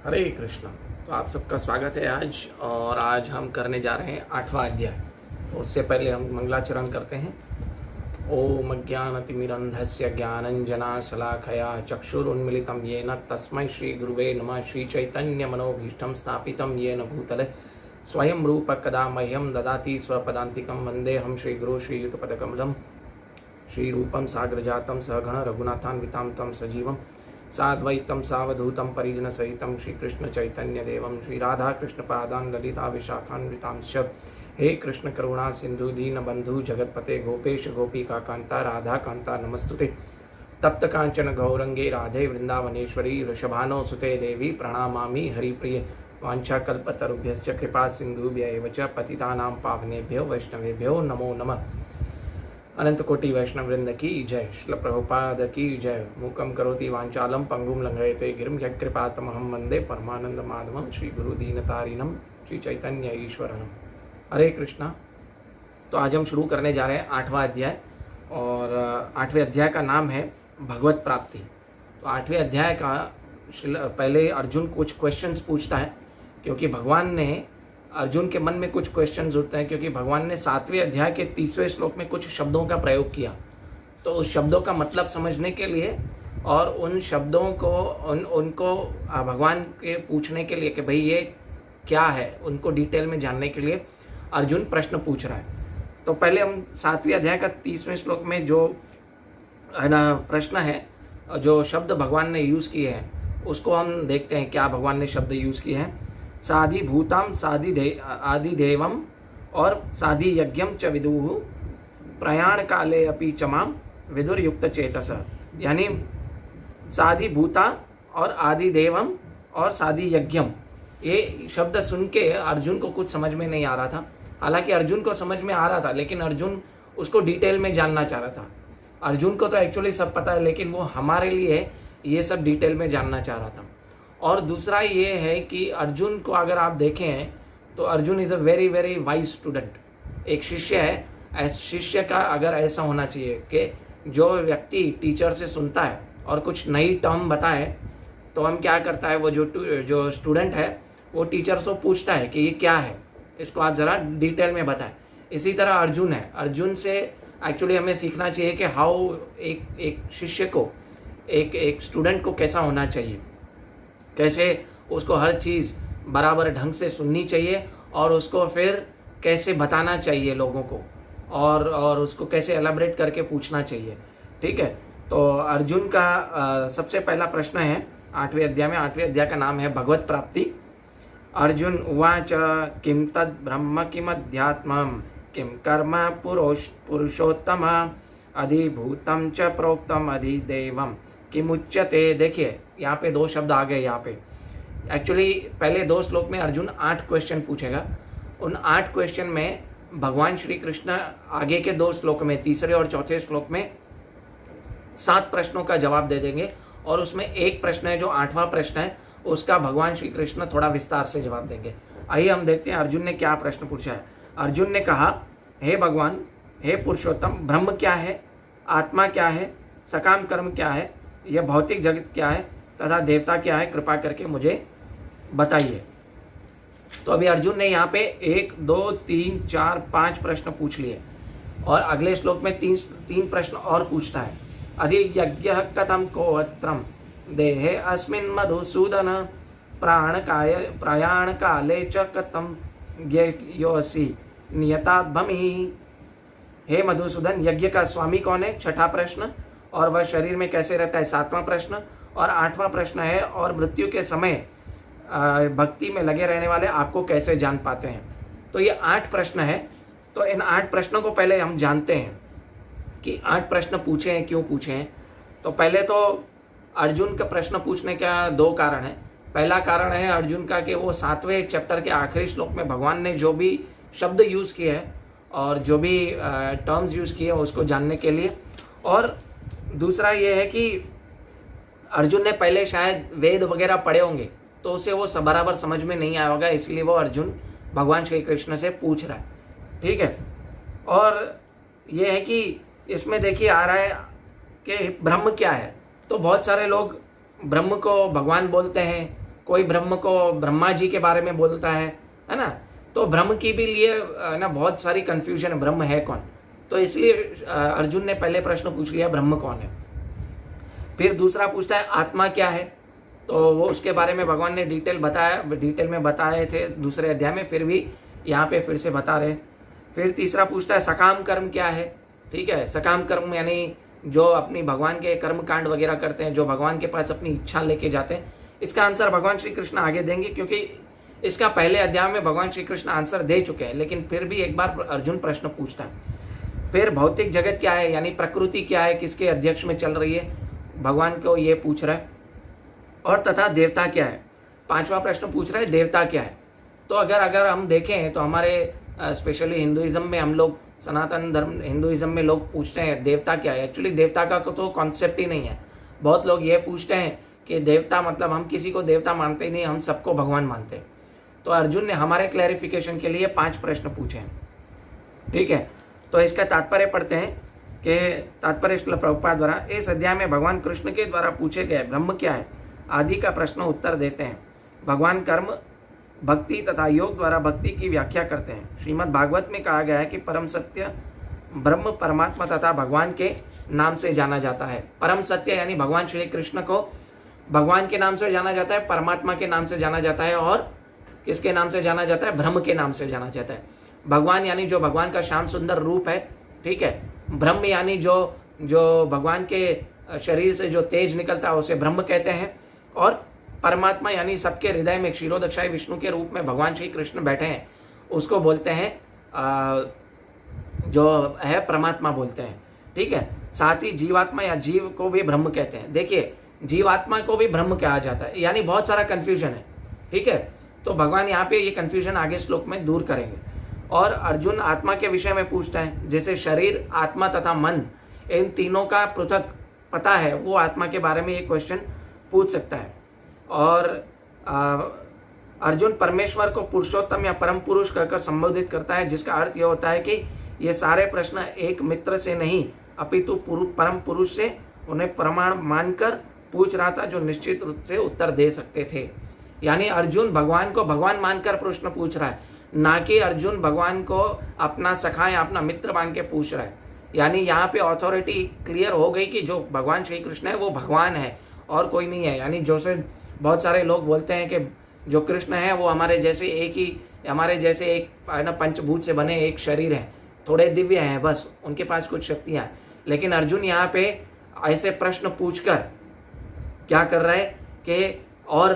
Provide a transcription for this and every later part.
हरे कृष्णा। तो आप सबका स्वागत है आज। और आज हम करने जा रहे हैं 8वां अध्याय। तो उससे पहले हम मंगलाचरण करते हैं। ओम अज्ञानतिमिरन्धस्य ज्ञानञ्जनाशलाकया चक्षुरुन्मिलितं येन तस्मै श्रीगुरुवे नमः। श्रीचैतन्यमनोभीष्टं स्थापितं येन भूतले स्वयं रूप कदा मह्यं ददाति स्वपदान्तिकं। वन्देऽहं श्रीगुरो श्रीयुतपदकमलं श्रीरूपं साग्रजातं सहगण रघुनाथान्वितां तं सजीवं साद्वैतं सावधूतं परिजनसहितं श्रीकृष्ण चैतन्यदेवं श्रीराधाकृष्णपादान् ललिता विशाखान्वितांश्च। हे कृष्ण करुणा सिंधु दीनबंधु जगतपते गोपेश गोपिका कांता राधा कांता नमस्तुते। तप्त कांचन गौरंगे राधे वृंदावनेश्वरी वृषभानो सुते देवी प्रणमामि हरिप्रिय। वाञ्छाकल्पतरुभ्यश्च कृपा सिन्धुभ्यैव च पतितानां पावनेभ्यो वैष्णवेभ्यो नमो नमः। अनंत कोटि वैष्णव वृंद की जय। श्रील प्रभुपाद की जय। मूकं करोति वाञ्छालं पंगुं लंघयते गिरिं यत्कृपातमहं वन्दे परमानंद माधवं श्री गुरु दीनतारिणं श्री चैतन्य ईश्वरनं। हरे कृष्णा। तो आज हम शुरू करने जा रहे हैं 8वां अध्याय। और 8वें अध्याय का नाम है भगवत प्राप्ति। तो 8वें अध्याय का पहले अर्जुन कुछ क्वेश्चंस पूछता है, क्योंकि भगवान ने अर्जुन के मन में कुछ क्वेश्चंस उठते हैं, क्योंकि भगवान ने 7वें अध्याय के 30वें श्लोक में कुछ शब्दों का प्रयोग किया। तो उस शब्दों का मतलब समझने के लिए और उन शब्दों को उनको भगवान के पूछने के लिए कि भाई ये क्या है, उनको डिटेल में जानने के लिए अर्जुन प्रश्न पूछ रहा है। तो पहले हम 7वें अध्याय का 30वें श्लोक में जो है ना प्रश्न है, जो शब्द भगवान ने यूज़ किए हैं उसको हम देखते हैं। क्या भगवान ने शब्द यूज़ किए हैं? साधि भूताम आदि देवम और साधि यज्ञम च विदुः प्रयाण काले अपि चमाम विदुर युक्त चेतस। यानी साधि भूता और आदि देवम और साधि यज्ञम, ये शब्द सुन के अर्जुन को कुछ समझ में नहीं आ रहा था। हालांकि अर्जुन को समझ में आ रहा था, लेकिन अर्जुन उसको डिटेल में जानना चाह रहा था। अर्जुन को तो एक्चुअली सब पता है, लेकिन वो हमारे लिए ये सब डिटेल में जानना चाह रहा था। और दूसरा ये है कि अर्जुन को अगर आप देखें तो Arjun is a very very wise student. एक शिष्य है, ऐसे शिष्य का अगर ऐसा होना चाहिए कि जो व्यक्ति टीचर से सुनता है और कुछ नई टर्म बताए तो हम क्या करता है, वो जो स्टूडेंट है वो टीचर से पूछता है कि ये क्या है, इसको आप ज़रा डिटेल में बताएं। इसी तरह अर्जुन है। अर्जुन से एक्चुअली हमें सीखना चाहिए कि हाउ एक शिष्य को, एक स्टूडेंट को कैसा होना चाहिए, कैसे उसको हर चीज़ बराबर ढंग से सुननी चाहिए और उसको फिर कैसे बताना चाहिए लोगों को, और उसको कैसे एलाबरेट करके पूछना चाहिए। ठीक है। तो अर्जुन का सबसे पहला प्रश्न है 8वें अध्याय में। 8वें अध्याय का नाम है भगवत प्राप्ति। अर्जुन उवाच किम तद ब्रह्म किमध्यात्मम किम कर्म पुरुषोत्तम अधिभूतम च प्रोक्तम अधिदेवम किमुच्यते। देखिए यहाँ पे 2 शब्द आ गए। यहाँ पे एक्चुअली पहले 2 श्लोक में अर्जुन 8 क्वेश्चन पूछेगा। उन 8 क्वेश्चन में भगवान श्री कृष्ण आगे के 2 श्लोक में, तीसरे और चौथे श्लोक में 7 प्रश्नों का जवाब दे देंगे। और उसमें एक प्रश्न है जो 8वां प्रश्न है, उसका भगवान श्री कृष्ण थोड़ा विस्तार से जवाब देंगे। आइए हम देखते हैं अर्जुन ने क्या प्रश्न पूछा है। अर्जुन ने कहा, हे भगवान, हे पुरुषोत्तम, ब्रह्म क्या है, आत्मा क्या है, सकाम कर्म क्या है, यह भौतिक जगत क्या है तथा देवता क्या है, कृपा करके मुझे बताइए। तो अभी अर्जुन ने यहाँ पे 1 2 3 4 5 प्रश्न पूछ लिए और अगले श्लोक में 3 प्रश्न और पूछता है। अधि यज्ञ कथम कोत्रम देहे अस्मिन् मधुसूदन प्रयाण काले च कथम ज्ञेयोऽसि नियताद्भमि। हे मधुसूदन, यज्ञ का स्वामी कौन है? 6ठा प्रश्न। और वह शरीर में कैसे रहता है? 7वां प्रश्न। और 8वां प्रश्न है, और मृत्यु के समय भक्ति में लगे रहने वाले आपको कैसे जान पाते हैं। तो ये 8 प्रश्न है। तो इन 8 प्रश्नों को पहले हम जानते हैं कि 8 प्रश्न पूछे हैं, क्यों पूछे हैं। तो पहले तो अर्जुन का प्रश्न पूछने का 2 कारण है। पहला कारण है अर्जुन का कि वो 7वें चैप्टर के आखिरी श्लोक में भगवान ने जो भी शब्द यूज़ किए हैं और जो भी टर्म्स यूज़ किए हैं उसको जानने के लिए। और दूसरा ये है कि अर्जुन ने पहले शायद वेद वगैरह पढ़े होंगे, तो उसे वो बराबर समझ में नहीं आया होगा, इसलिए वो अर्जुन भगवान श्री कृष्ण से पूछ रहा है। ठीक है। और ये है कि इसमें देखिए आ रहा है कि ब्रह्म क्या है। तो बहुत सारे लोग ब्रह्म को भगवान बोलते हैं, कोई ब्रह्म को ब्रह्मा जी के बारे में बोलता है ना। तो ब्रह्म की भी लिए ना बहुत सारी कंफ्यूजन है, ब्रह्म है कौन। तो इसलिए अर्जुन ने पहले प्रश्न पूछ लिया ब्रह्म कौन है। फिर दूसरा पूछता है आत्मा क्या है, तो वो उसके बारे में भगवान ने डिटेल में बताए थे दूसरे अध्याय में, फिर भी यहाँ पे फिर से बता रहे। फिर तीसरा पूछता है सकाम कर्म क्या है। ठीक है, सकाम कर्म यानी जो अपनी भगवान के कर्म कांड वगैरह करते हैं, जो भगवान के पास अपनी इच्छा लेके जाते हैं। इसका आंसर भगवान श्री कृष्ण आगे देंगे, क्योंकि इसका पहले अध्याय में भगवान श्री कृष्ण आंसर दे चुके हैं, लेकिन फिर भी एक बार अर्जुन प्रश्न पूछता है। फिर भौतिक जगत क्या है, यानी प्रकृति क्या है, किसके अध्यक्ष में चल रही है, भगवान को ये पूछ रहा है। और तथा देवता क्या है, पांचवा प्रश्न पूछ रहा है देवता क्या है। तो अगर हम देखें तो हमारे स्पेशली हिंदुइज्म में हम लोग सनातन धर्म हिंदुइज्म में लोग पूछते हैं देवता क्या है। एक्चुअली देवता का तो कॉन्सेप्ट ही नहीं है। बहुत लोग ये पूछते हैं कि देवता मतलब हम किसी को देवता मानते ही नहीं, हम सबको भगवान मानते हैं। तो अर्जुन ने हमारे क्लैरिफिकेशन के लिए 5 प्रश्न पूछे हैं। ठीक है, तो इसका तात्पर्य पढ़ते हैं कि तात्पर्य श्रील प्रभुपाद द्वारा इस अध्याय में भगवान कृष्ण के द्वारा पूछे गए ब्रह्म क्या है आदि का प्रश्न उत्तर देते हैं। भगवान कर्म, भक्ति तथा योग द्वारा भक्ति की व्याख्या करते हैं। श्रीमद् भागवत में कहा गया है कि परम सत्य ब्रह्म परमात्मा तथा भगवान के नाम से जाना जाता है। परम सत्य यानी भगवान श्री कृष्ण को भगवान के नाम से जाना जाता है, परमात्मा के नाम से जाना जाता है, और किसके नाम से जाना जाता है, ब्रह्म के नाम से जाना जाता है। भगवान यानी जो भगवान का श्याम सुंदर रूप है। ठीक है, ब्रह्म यानी जो भगवान के शरीर से जो तेज निकलता है उसे ब्रह्म कहते हैं। और परमात्मा यानी सबके हृदय में क्षीरोदक्षाई विष्णु के रूप में भगवान श्री कृष्ण बैठे हैं, उसको बोलते हैं जो है परमात्मा बोलते हैं। ठीक है, साथ ही जीवात्मा या जीव को भी ब्रह्म कहते हैं। देखिए, जीवात्मा को भी ब्रह्म कहा जाता है, यानी बहुत सारा कंफ्यूजन है। ठीक है, तो भगवान यहाँ पे ये कंफ्यूजन आगे श्लोक में दूर करेंगे। और अर्जुन आत्मा के विषय में पूछता है, जैसे शरीर, आत्मा तथा मन, इन तीनों का पृथक पता है, वो आत्मा के बारे में ये क्वेश्चन पूछ सकता है। और अर्जुन परमेश्वर को पुरुषोत्तम या परम पुरुष कहकर संबोधित करता है, जिसका अर्थ यह होता है कि ये सारे प्रश्न एक मित्र से नहीं अपितु परम पुरुष से उन्हें प्रमाण मानकर पूछ रहा था, जो निश्चित रूप से उत्तर दे सकते थे। यानी अर्जुन भगवान को भगवान मानकर प्रश्न पूछ रहा है, ना कि अर्जुन भगवान को अपना सखा या अपना मित्र मान के पूछ रहा है। यानी यहाँ पे अथॉरिटी क्लियर हो गई कि जो भगवान श्री कृष्ण है वो भगवान है और कोई नहीं है। यानी जो से बहुत सारे लोग बोलते हैं कि जो कृष्ण है वो हमारे जैसे एक ना पंचभूत से बने एक शरीर है, थोड़े दिव्य हैं, बस उनके पास कुछ शक्तियां। लेकिन अर्जुन यहाँ पे ऐसे प्रश्न पूछकर क्या कर रहा है कि और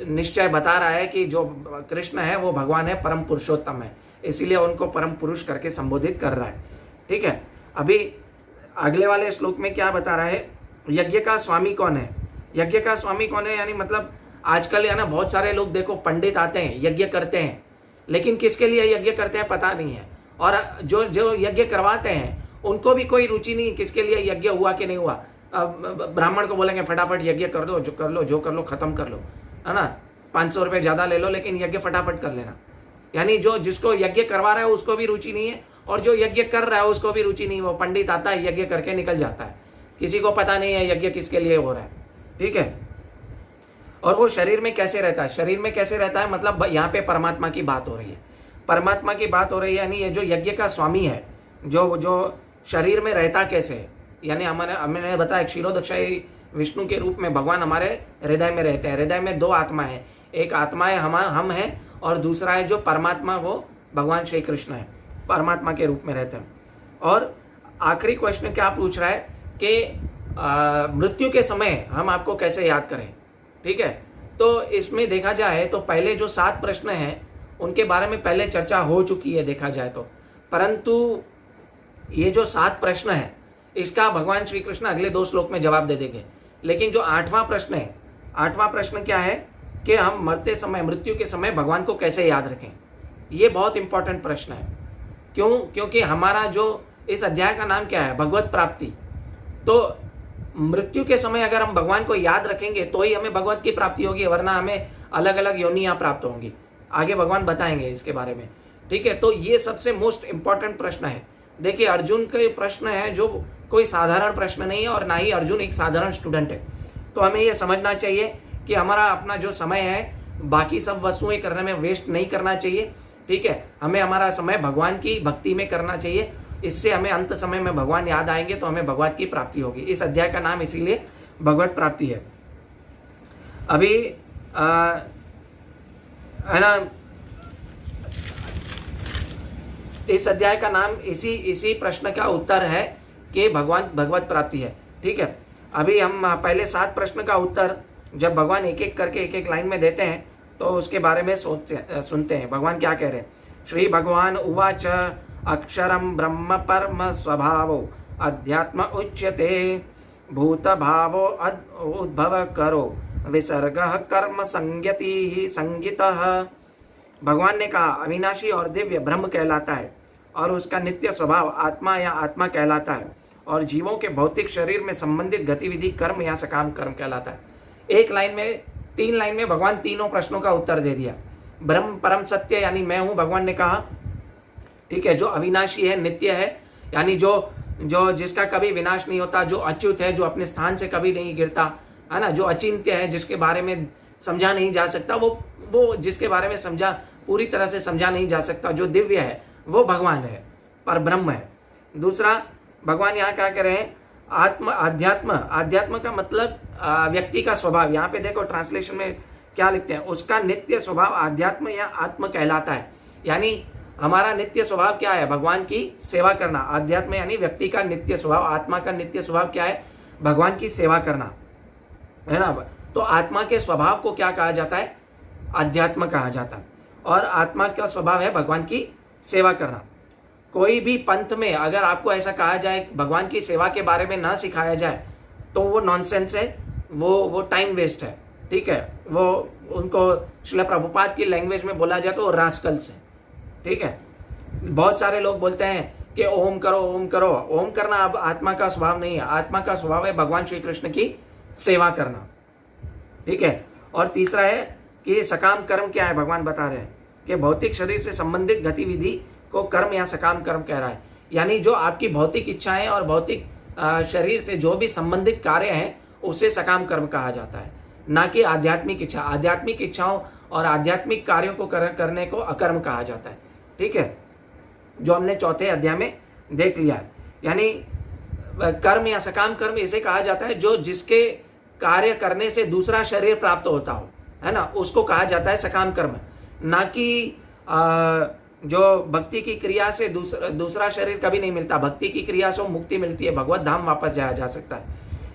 निश्चय बता रहा है कि जो कृष्ण है वो भगवान है, परम पुरुषोत्तम है, इसीलिए उनको परम पुरुष करके संबोधित कर रहा है। ठीक है, अभी अगले वाले श्लोक में क्या बता रहा है, यज्ञ का स्वामी कौन है। यज्ञ का स्वामी कौन है, यानी मतलब आजकल है ना बहुत सारे लोग देखो पंडित आते हैं, यज्ञ करते हैं, लेकिन किसके लिए यज्ञ करते हैं पता नहीं है। और जो यज्ञ करवाते हैं उनको भी कोई रुचि नहीं किसके लिए यज्ञ हुआ कि नहीं हुआ। ब्राह्मण को बोलेंगे फटाफट यज्ञ कर दो, जो कर लो खत्म कर लो, है ना, 500 रुपये ज़्यादा ले लो, लेकिन यज्ञ फटाफट कर लेना। यानी जिसको यज्ञ करवा रहा है उसको भी रुचि नहीं है, और जो यज्ञ कर रहा है उसको भी रुचि नहीं है। वो पंडित आता है, यज्ञ करके निकल जाता है, किसी को पता नहीं है यज्ञ किसके लिए हो रहा है। ठीक है, और वो शरीर में कैसे रहता है, शरीर में कैसे रहता है, मतलब यहाँ पे परमात्मा की बात हो रही है, परमात्मा की बात हो रही है। यानी ये जो यज्ञ का स्वामी है, जो शरीर में रहता कैसे है, यानी हमने बताया क्षीरोदक्षाई विष्णु के रूप में भगवान हमारे हृदय में रहते हैं। हृदय में 2 आत्मा है, एक आत्मा है हम हैं, और दूसरा है जो परमात्मा, वो भगवान श्री कृष्ण है, परमात्मा के रूप में रहते हैं। और आखिरी क्वेश्चन क्या पूछ रहा है कि मृत्यु के समय हम आपको कैसे याद करें। ठीक है, तो इसमें देखा जाए तो पहले जो 7 प्रश्न हैं उनके बारे में पहले चर्चा हो चुकी है देखा जाए तो, परंतु ये जो 7 प्रश्न है इसका भगवान श्री कृष्ण अगले 2 श्लोक में जवाब दे देंगे। लेकिन जो 8वां प्रश्न है, 8वां प्रश्न क्या है कि हम मृत्यु के समय भगवान को कैसे याद रखें। ये बहुत इंपॉर्टेंट प्रश्न है। क्योंकि हमारा जो इस अध्याय का नाम क्या है, भगवत प्राप्ति। तो मृत्यु के समय अगर हम भगवान को याद रखेंगे तो ही हमें भगवत की प्राप्ति होगी, वरना हमें अलग अलग योनियां प्राप्त होंगी। आगे भगवान बताएंगे इसके बारे में। ठीक है, तो ये सबसे मोस्ट इंपॉर्टेंट प्रश्न है। देखिए, अर्जुन के प्रश्न है जो कोई साधारण प्रश्न नहीं है, और ना ही अर्जुन एक साधारण स्टूडेंट है। तो हमें यह समझना चाहिए कि हमारा अपना जो समय है बाकी सब वस्तुएं करने में वेस्ट नहीं करना चाहिए, ठीक है। हमें हमारा समय भगवान की भक्ति में करना चाहिए, इससे हमें अंत समय में भगवान याद आएंगे तो हमें भगवत की प्राप्ति होगी। इस अध्याय का नाम इसीलिए भगवत प्राप्ति है। अभी है ना, इस अध्याय का नाम इसी प्रश्न का उत्तर है कि भगवान भगवत प्राप्ति है, ठीक है। अभी हम पहले 7 प्रश्न का उत्तर जब भगवान एक एक करके एक एक लाइन में देते हैं तो उसके बारे में सुनते हैं भगवान क्या कह रहे हैं। श्री भगवान उवाच अक्षरम ब्रह्म परम स्वभावो अध्यात्म उच्यते भूत भावो उद्भव करो विसर्ग कर्म संज्ञति संगितः। भगवान ने कहा अविनाशी और दिव्य ब्रह्म कहलाता है और उसका नित्य स्वभाव आत्मा या आत्मा कहलाता है और जीवों के भौतिक शरीर में संबंधित गतिविधि कर्म या सकाम कर्म कहलाता है। एक लाइन में 3 लाइन में भगवान तीनों प्रश्नों का उत्तर दे दिया। ब्रह्म परम सत्य यानी मैं हूं, भगवान ने कहा, ठीक है। जो अविनाशी है, नित्य है, यानी जो जिसका कभी विनाश नहीं होता, जो अच्युत है, जो अपने स्थान से कभी नहीं गिरता, है ना, जो अचिंत्य है, जिसके बारे में समझा नहीं जा सकता, वो जिसके बारे में पूरी तरह से समझा नहीं जा सकता, जो दिव्य है वो भगवान है, पर ब्रह्म है। दूसरा भगवान यहाँ क्या कह रहे हैं, अध्यात्म का मतलब व्यक्ति का स्वभाव। यहाँ पे देखो ट्रांसलेशन में क्या लिखते हैं, उसका नित्य स्वभाव आध्यात्म या आत्म कहलाता है। यानी हमारा नित्य स्वभाव क्या है, भगवान की सेवा करना। अध्यात्म यानी व्यक्ति का नित्य स्वभाव, आत्मा का नित्य स्वभाव क्या है, भगवान की सेवा करना, है ना। तो आत्मा के स्वभाव को क्या कहा जाता है, अध्यात्म कहा जाता है, और आत्मा का स्वभाव है भगवान की सेवा करना। कोई भी पंथ में अगर आपको ऐसा कहा जाए भगवान की सेवा के बारे में ना सिखाया जाए तो वो नॉनसेंस है, वो टाइम वेस्ट है, ठीक है। वो उनको श्रील प्रभुपाद की लैंग्वेज में बोला जाए तो रास्कल्स है, ठीक है। बहुत सारे लोग बोलते हैं कि ओम करो ओम करो। ओम करना अब आत्मा का स्वभाव नहीं है, आत्मा का स्वभाव है भगवान श्री कृष्ण की सेवा करना, ठीक है। और तीसरा है कि सकाम कर्म क्या है, भगवान बता रहे हैं कि भौतिक शरीर से संबंधित गतिविधि को कर्म या सकाम कर्म कह रहा है। यानी जो आपकी भौतिक इच्छाएं और भौतिक शरीर से जो भी संबंधित कार्य हैं उसे सकाम कर्म कहा जाता है, ना कि आध्यात्मिक इच्छा। आध्यात्मिक इच्छाओं और आध्यात्मिक कार्यों को करने को अकर्म कहा जाता है, ठीक है, जो हमने चौथे अध्याय में देख लिया है। यानी कर्म या सकाम कर्म इसे कहा जाता है जो जिसके कार्य करने से दूसरा शरीर प्राप्त होता हो, है ना, उसको कहा जाता है सकाम कर्म। ना कि जो भक्ति की क्रिया से दूसरा शरीर कभी नहीं मिलता। भक्ति की क्रिया से मुक्ति मिलती है, भगवत धाम वापस जाया जा सकता है।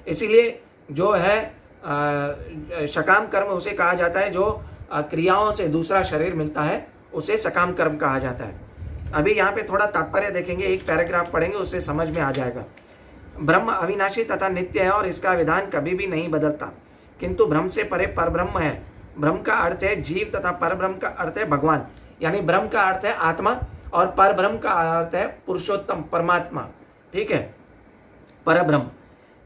इसीलिए जो है सकाम कर्म उसे कहा जाता है जो क्रियाओं से दूसरा शरीर मिलता है, उसे सकाम कर्म कहा जाता है। अभी यहाँ पे थोड़ा तात्पर्य देखेंगे, एक पैराग्राफ पढ़ेंगे, उससे समझ में आ जाएगा। ब्रह्म अविनाशी तथा नित्य है और इसका विधान कभी भी नहीं बदलता, किंतु ब्रह्म से परे परब्रह्म है। ब्रह्म का अर्थ है जीव तथा परब्रह्म का अर्थ है भगवान। यानी ब्रह्म का अर्थ है आत्मा और परब्रह्म का अर्थ है पुरुषोत्तम परमात्मा, ठीक है, परब्रह्म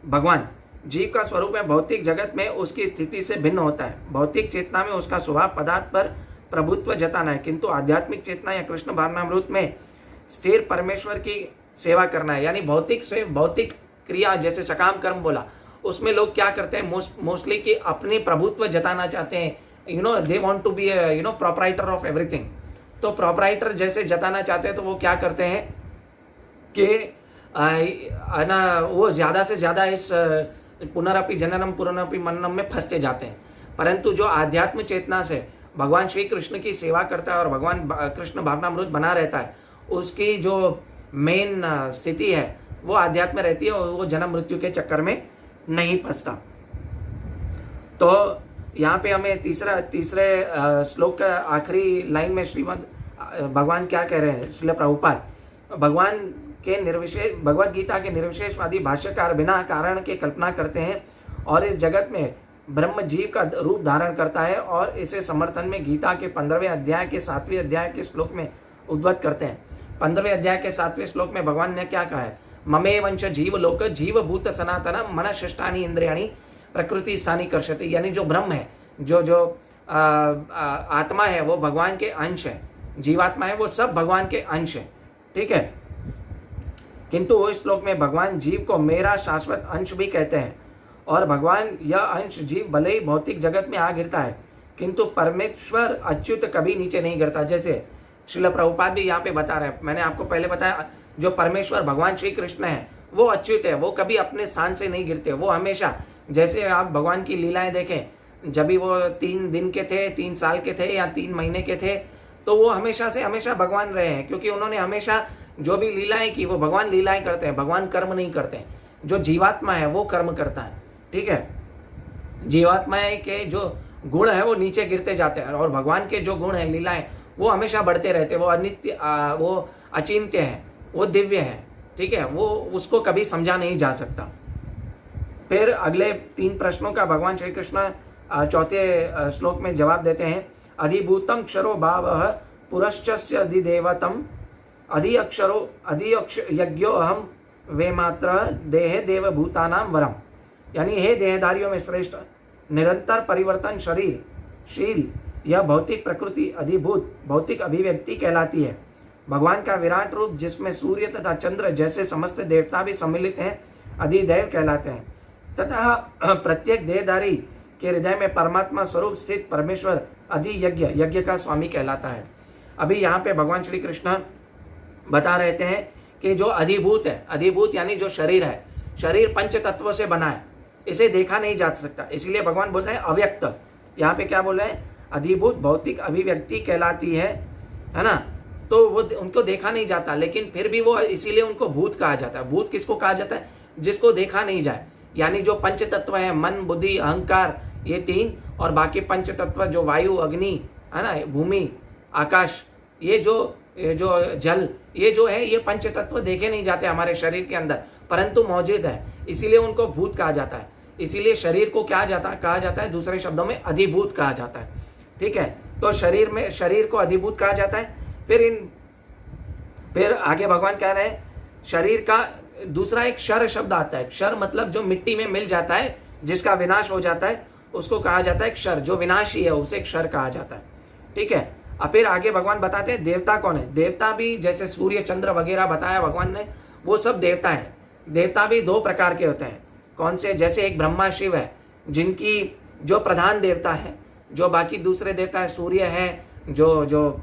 भगवान। जीव का स्वरूप है भौतिक जगत में उसकी स्थिति से भिन्न होता है। भौतिक चेतना में उसका स्वभाव पदार्थ पर प्रभुत्व जताना है, किंतु आध्यात्मिक चेतना या कृष्ण भावनामृत में स्थिर परमेश्वर की सेवा करना है। यानी भौतिक क्रिया जैसे सकाम कर्म बोला, उसमें लोग क्या करते हैं मोस्टली कि अपने प्रभुत्व जताना चाहते हैं, they want to be proprietor of everything. तो प्रोपराइटर जैसे जताना चाहते हैं तो वो क्या करते हैं कि ना वो ज्यादा से ज्यादा इस पुनरपि जननम पुनरपि मननम में फंसते जाते हैं। परंतु जो आध्यात्म चेतना से भगवान श्री कृष्ण की सेवा करता है और भगवान कृष्ण भावनामृत बना रहता है, उसकी जो मेन स्थिति है वो आध्यात्म रहती है और वो जन्म मृत्यु के चक्कर में नहीं फंसता। तो यहाँ पे हमें तीसरे श्लोक का आखिरी लाइन में श्रीमद भगवान क्या कह रहे हैं, श्रील प्रभुपाद भगवान के निर्विशेष भगवत गीता के निर्विशेषवादी भाष्यकार बिना कारण के कल्पना करते हैं और इस जगत में ब्रह्म जीव का रूप धारण करता है और इसे समर्थन में गीता के 15वें अध्याय के 7वें अध्याय के श्लोक में उद्वत करते हैं। 15वें अध्याय के 7वें श्लोक में भगवान ने क्या कहा है, ममे वंश जीव लोक जीव भूत सनातन मन शिष्टानी इंद्रियाणी प्रकृति स्थानी कर्षति। यानी जो ब्रह्म है, जो आत्मा है वो भगवान के अंश है, जीवात्मा है वो सब भगवान के अंश है, ठीक है। किंतु इस श्लोक में भगवान जीव को मेरा शाश्वत अंश भी कहते हैं और भगवान यह अंश जीव भले ही भौतिक जगत में आ गिरता है, किंतु परमेश्वर अच्युत कभी नीचे नहीं गिरता। जैसे श्रील प्रभुपाद भी यहाँ पे बता रहे हैं, मैंने आपको पहले बताया, जो परमेश्वर भगवान श्री कृष्ण है वो अच्युत है, वो कभी अपने स्थान से नहीं गिरते, वो हमेशा, जैसे आप भगवान की लीलाएं देखें, जब भी वो 3 दिन के थे, 3 साल के थे या 3 महीने के थे, तो वो हमेशा से हमेशा भगवान रहे हैं, क्योंकि उन्होंने हमेशा जो भी लीलाएं की वो भगवान लीलाएं करते हैं, भगवान कर्म नहीं करते हैं। जो जीवात्मा है वो कर्म करता है, ठीक है। जीवात्मा के जो गुण है वो नीचे गिरते जाते हैं, और भगवान के जो गुण है, लीलाएं, वो हमेशा बढ़ते रहते हैं। वो अनित्य, वो अचिंत्य है, वो दिव्य है, ठीक है। वो उसको कभी समझा नहीं जा सकता। फिर अगले 3 प्रश्नों का भगवान श्री कृष्ण चौथे श्लोक में जवाब देते हैं। अधिभूतम क्षरो भावः पुरश्चस्य अधिदेवतम यज्ञो अहम वे मात्र देहे देवभूतानाम वरम। यानी हे देहधारियों में श्रेष्ठ, निरंतर परिवर्तन शरीर शील, यह भौतिक प्रकृति अधिभूत भौतिक अभिव्यक्ति कहलाती है। भगवान का विराट रूप, जिसमें सूर्य तथा चंद्र जैसे समस्त देवता भी सम्मिलित हैं, अधिदेव कहलाते हैं। तथा प्रत्येक देहधारी के हृदय में परमात्मा स्वरूप स्थित परमेश्वर अधियज्ञ, यज्ञ का स्वामी कहलाता है। अभी यहाँ पे भगवान श्री कृष्ण बता रहते हैं कि जो अधिभूत है, अधिभूत यानी जो शरीर है, शरीर पंच तत्वों से बना है, इसे देखा नहीं जा सकता, इसीलिए भगवान बोलते हैं अव्यक्त। यहाँ पे क्या बोल रहे हैं? अधिभूत भौतिक अभिव्यक्ति कहलाती है ना। तो वो उनको देखा नहीं जाता, लेकिन फिर भी वो, इसीलिए उनको भूत कहा जाता है। भूत किसको कहा जाता है? जिसको देखा नहीं जाए, यानी जो पंच तत्व है, मन बुद्धि अहंकार, ये 3, और बाकी पंच तत्व जो वायु अग्नि है ना, भूमि आकाश, ये जो जल, ये जो है, ये पंच तत्व देखे नहीं जाते हमारे शरीर के अंदर, परंतु मौजूद है, इसीलिए उनको भूत कहा जाता है। इसीलिए शरीर को क्या कहा जाता है? दूसरे शब्दों में अधिभूत कहा जाता है, ठीक है। तो शरीर को अधिभूत कहा जाता है। फिर आगे भगवान कह रहे हैं, शरीर का दूसरा एक क्षर शब्द आता है। क्षर मतलब जो मिट्टी में मिल जाता है, जिसका विनाश हो जाता है, उसको कहा जाता है क्षर। जो विनाशी है उसे क्षर कहा जाता है, ठीक है। अब फिर आगे भगवान बताते हैं देवता कौन है। देवता भी जैसे सूर्य चंद्र वगैरह बताया भगवान ने, वो सब देवता है। देवता भी 2 प्रकार के होते हैं। कौन से? जैसे एक ब्रह्मा शिव है, जिनकी जो प्रधान देवता है, जो बाकी दूसरे देवता है, सूर्य है, जो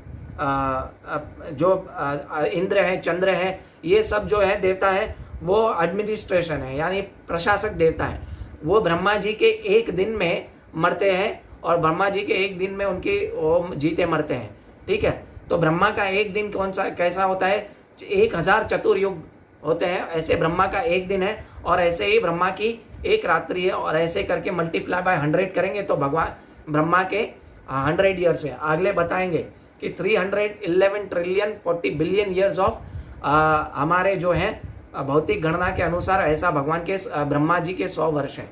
इंद्र है, चंद्र है, ये सब जो है देवता है, वो एडमिनिस्ट्रेशन है, यानी प्रशासक देवता है। वो ब्रह्मा जी के 1 दिन में मरते हैं, और ब्रह्मा जी के 1 दिन में उनके वो जीते मरते हैं, ठीक है। तो ब्रह्मा का 1 दिन कैसा होता है? 1000 चतुर्युग होते हैं, ऐसे ब्रह्मा का 1 दिन है, और ऐसे ही ब्रह्मा की 1 रात्रि है, और ऐसे करके मल्टीप्लाई बाय 100 करेंगे तो भगवान ब्रह्मा के 100 ईयर्स है। अगले बताएंगे कि 311 ट्रिलियन 40 बिलियन ईयर्स ऑफ हमारे जो हैं भौतिक गणना के अनुसार, ऐसा भगवान के ब्रह्मा जी के 100 वर्ष हैं।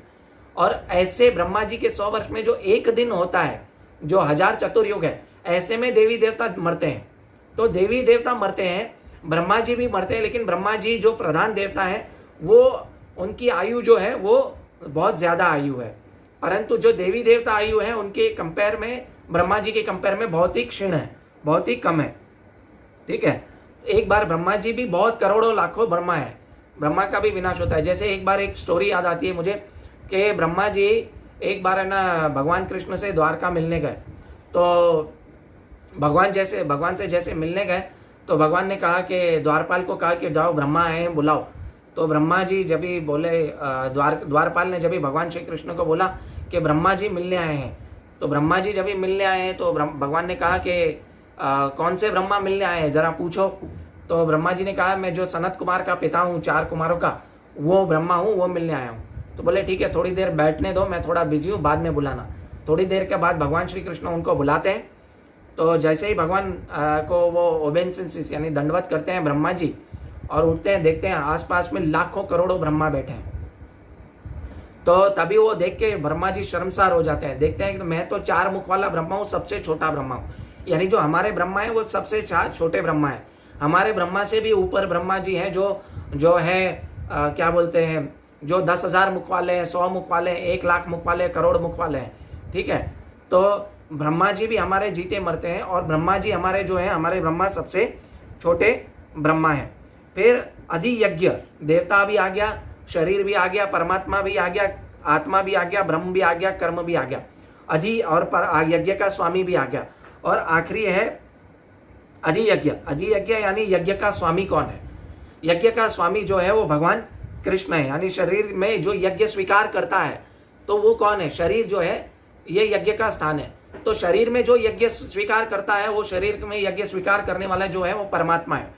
और ऐसे ब्रह्मा जी के 100 वर्ष में जो 1 दिन होता है, जो 1000 चतुर्युग है, ऐसे में देवी देवता मरते हैं। तो देवी देवता मरते हैं, ब्रह्मा जी भी मरते हैं, लेकिन ब्रह्मा जी जो प्रधान देवता है, वो उनकी आयु जो है वो बहुत ज्यादा आयु है, परंतु जो देवी देवता आयु है उनके कंपेयर में, ब्रह्मा जी के कंपेयर में बहुत ही क्षीण है, बहुत ही कम है, ठीक है। एक बार ब्रह्मा जी भी बहुत करोड़ों लाखों ब्रह्मा है, ब्रह्मा का भी विनाश होता है। जैसे एक बार एक स्टोरी याद आती है मुझे कि ब्रह्मा जी एक बार है ना भगवान कृष्ण से द्वारका मिलने गए। तो भगवान से जैसे मिलने गए तो भगवान ने कहा कि द्वारपाल को कहा कि जाओ ब्रह्मा आए हैं बुलाओ। तो ब्रह्मा जी जब भी बोले, द्वारपाल ने जब भी भगवान श्री कृष्ण को बोला कि ब्रह्मा जी मिलने आए हैं, तो ब्रह्मा जी जब भी मिलने आए हैं तो भगवान ने कहा कि कौन से ब्रह्मा मिलने आए हैं जरा पूछो। तो ब्रह्मा जी ने कहा मैं जो सनत कुमार का पिता हूँ, 4 कुमारों का, वो ब्रह्मा हूँ, वो मिलने आया हूँ। तो बोले ठीक है, थोड़ी देर बैठने दो, मैं थोड़ा बिजी हूँ, बाद में बुलाना। थोड़ी देर के बाद भगवान श्री कृष्ण उनको बुलाते हैं। तो जैसे ही भगवान को वो ओबेसेंसिस यानी दंडवत करते हैं ब्रह्मा जी, और उठते हैं, देखते हैं आसपास में लाखों करोड़ों ब्रह्मा बैठे हैं। तो तभी वो देख के ब्रह्मा जी शर्मसार हो जाते हैं, देखते हैं कि मैं तो 4 मुख वाला ब्रह्मा हूँ, सबसे छोटा ब्रह्मा हूँ। यानी जो हमारे ब्रह्मा है वो सबसे छोटे ब्रह्मा है। हमारे ब्रह्मा से भी ऊपर ब्रह्मा जी हैं जो है क्या बोलते हैं, जो 10,000 मुख वाले हैं, 100 मुख वाले हैं, 1 लाख मुख वाले हैं, करोड़ मुख वाले हैं, ठीक है। तो ब्रह्मा जी भी हमारे जीते मरते हैं, और ब्रह्मा जी हमारे जो है, हमारे ब्रह्मा सबसे छोटे ब्रह्मा है। फिर अधियज्ञ देवता भी आ गया, शरीर भी आ गया, परमात्मा भी आ गया, आत्मा भी आ गया, ब्रह्म भी आ गया, कर्म भी आ गया, अधि और पर यज्ञ का स्वामी भी आ गया। और आखिरी है अधियज्ञ। अधियज्ञ यानी यज्ञ का स्वामी कौन है? यज्ञ का स्वामी जो है वो भगवान कृष्ण है। यानी शरीर में जो यज्ञ स्वीकार करता है तो वो कौन है? शरीर जो है ये यज्ञ का स्थान है। तो शरीर में जो यज्ञ स्वीकार करता है, वो शरीर में यज्ञ स्वीकार करने वाला जो है वो परमात्मा है।